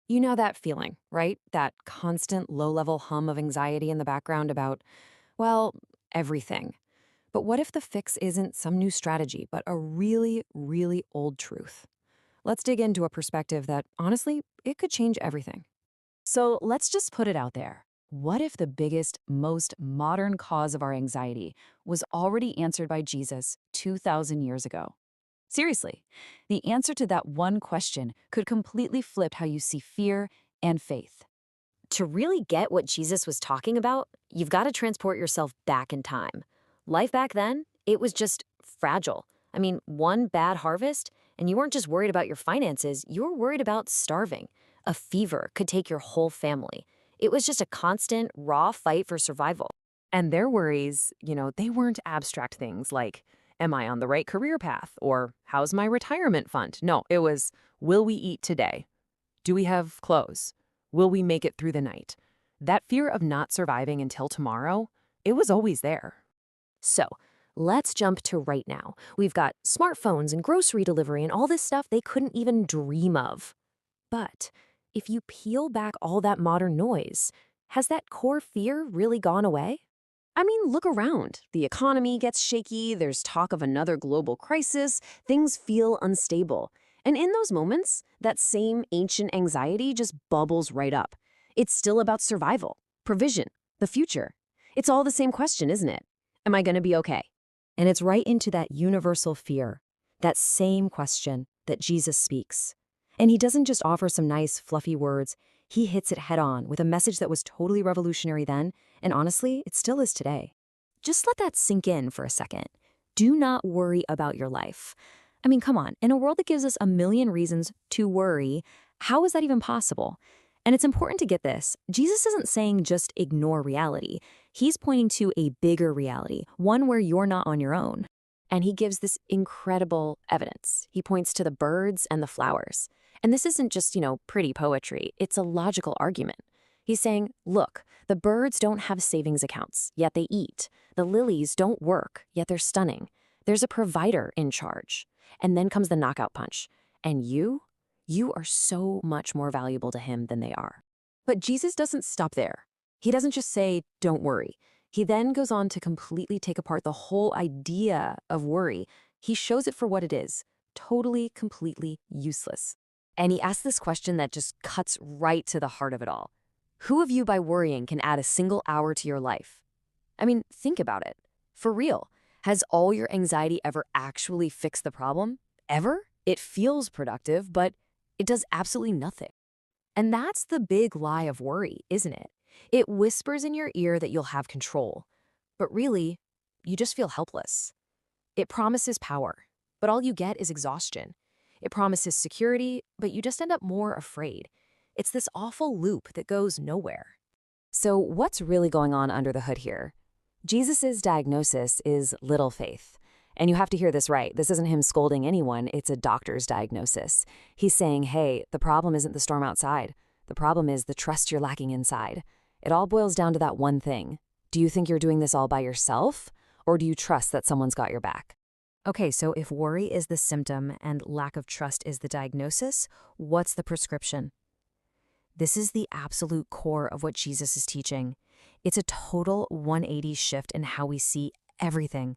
You know that feeling, right? That constant low-level hum of anxiety in the background about, well, everything. But what if the fix isn't some new strategy, but a really, really old truth? Let's dig into a perspective that, honestly, it could change everything. So let's just put it out there. What if the biggest, most modern cause of our anxiety was already answered by Jesus 2,000 years ago? Seriously, the answer to that one question could completely flip how you see fear and faith. To really get what Jesus was talking about, you've got to transport yourself back in time. Life back then, it was just fragile. I mean, one bad harvest, and you weren't just worried about your finances, you were worried about starving. A fever could take your whole family. It was just a constant, raw fight for survival. And their worries, they weren't abstract things like, am I on the right career path? Or how's my retirement fund? No, it was, will we eat today? Do we have clothes? Will we make it through the night? That fear of not surviving until tomorrow, it was always there. So, let's jump to right now. We've got smartphones and grocery delivery and all this stuff they couldn't even dream of. But if you peel back all that modern noise, has that core fear really gone away? I mean, look around. The economy gets shaky, there's talk of another global crisis, things feel unstable. And in those moments, that same ancient anxiety just bubbles right up. It's still about survival, provision, the future. It's all the same question, isn't it? Am I going to be okay? And it's right into that universal fear, that same question that Jesus speaks. And he doesn't just offer some nice, fluffy words. He hits it head on with a message that was totally revolutionary then, and honestly, it still is today. Just let that sink in for a second. Do not worry about your life. I mean, come on, in a world that gives us a million reasons to worry, how is that even possible? And it's important to get this. Jesus isn't saying just ignore reality. He's pointing to a bigger reality, one where you're not on your own. And he gives this incredible evidence. He points to the birds and the flowers. And this isn't just, pretty poetry. It's a logical argument. He's saying, look, the birds don't have savings accounts, yet they eat. The lilies don't work, yet they're stunning. There's a provider in charge. And then comes the knockout punch. And you are so much more valuable to him than they are. But Jesus doesn't stop there. He doesn't just say, don't worry. He then goes on to completely take apart the whole idea of worry. He shows it for what it is, totally, completely useless. And he asks this question that just cuts right to the heart of it all. Who of you by worrying can add a single hour to your life? I mean, think about it. For real, has all your anxiety ever actually fixed the problem? Ever? It feels productive, but it does absolutely nothing. And that's the big lie of worry, isn't it? It whispers in your ear that you'll have control. But really, you just feel helpless. It promises power, but all you get is exhaustion. It promises security, but you just end up more afraid. It's this awful loop that goes nowhere. So what's really going on under the hood here? Jesus' diagnosis is little faith. And you have to hear this right. This isn't him scolding anyone. It's a doctor's diagnosis. He's saying, hey, the problem isn't the storm outside. The problem is the trust you're lacking inside. It all boils down to that one thing. Do you think you're doing this all by yourself? Or do you trust that someone's got your back? Okay, so if worry is the symptom and lack of trust is the diagnosis, what's the prescription? This is the absolute core of what Jesus is teaching. It's a total 180 shift in how we see everything.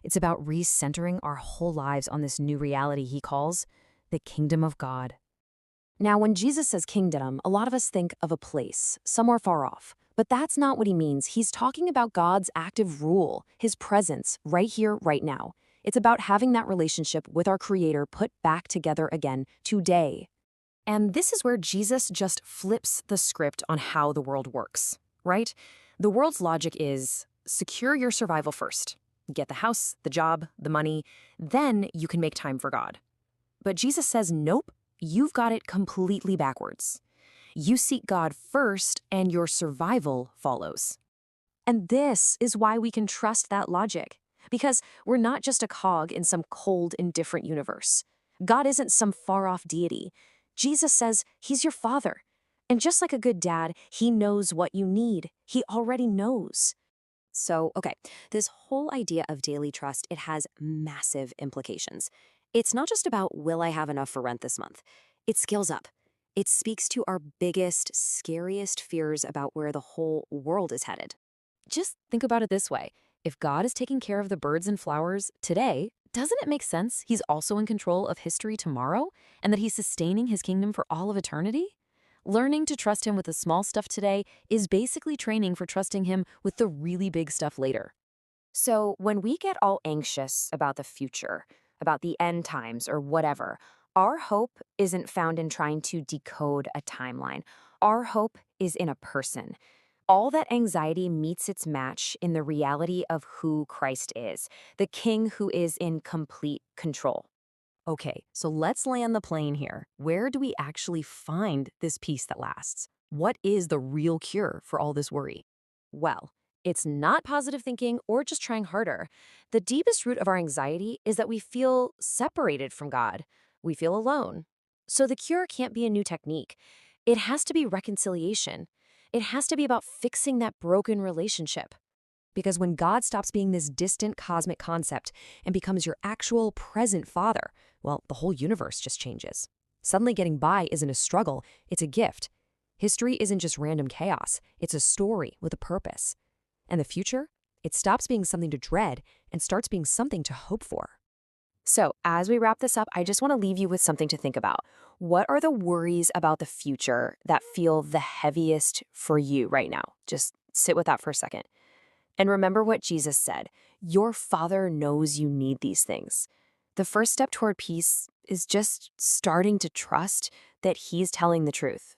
It's about recentering our whole lives on this new reality he calls the kingdom of God. Now, when Jesus says kingdom, a lot of us think of a place, somewhere far off. But that's not what he means. He's talking about God's active rule, his presence, right here, right now. It's about having that relationship with our Creator put back together again today. And this is where Jesus just flips the script on how the world works, right? The world's logic is secure your survival first. Get the house, the job, the money, then you can make time for God. But Jesus says, nope, you've got it completely backwards. You seek God first, and your survival follows. And this is why we can trust that logic, because we're not just a cog in some cold, indifferent universe. God isn't some far-off deity. Jesus says he's your father. And just like a good dad, he knows what you need. He already knows. So, okay, this whole idea of daily trust, it has massive implications. It's not just about, will I have enough for rent this month? It scales up. It speaks to our biggest, scariest fears about where the whole world is headed. Just think about it this way. If God is taking care of the birds and flowers today, doesn't it make sense he's also in control of history tomorrow and that he's sustaining his kingdom for all of eternity? Learning to trust him with the small stuff today is basically training for trusting him with the really big stuff later. So, when we get all anxious about the future, about the end times or whatever, our hope isn't found in trying to decode a timeline. Our hope is in a person. All that anxiety meets its match in the reality of who Christ is, the King who is in complete control. Okay, so let's land the plane here. Where do we actually find this peace that lasts? What is the real cure for all this worry? Well, it's not positive thinking or just trying harder. The deepest root of our anxiety is that we feel separated from God. We feel alone. So the cure can't be a new technique. It has to be reconciliation. It has to be about fixing that broken relationship. Because when God stops being this distant cosmic concept and becomes your actual present Father, well, the whole universe just changes. Suddenly getting by isn't a struggle, it's a gift. History isn't just random chaos, it's a story with a purpose. And the future? It stops being something to dread and starts being something to hope for. So, as we wrap this up, I just want to leave you with something to think about. What are the worries about the future that feel the heaviest for you right now? Just sit with that for a second. And remember what Jesus said, your Father knows you need these things. The first step toward peace is just starting to trust that He's telling the truth.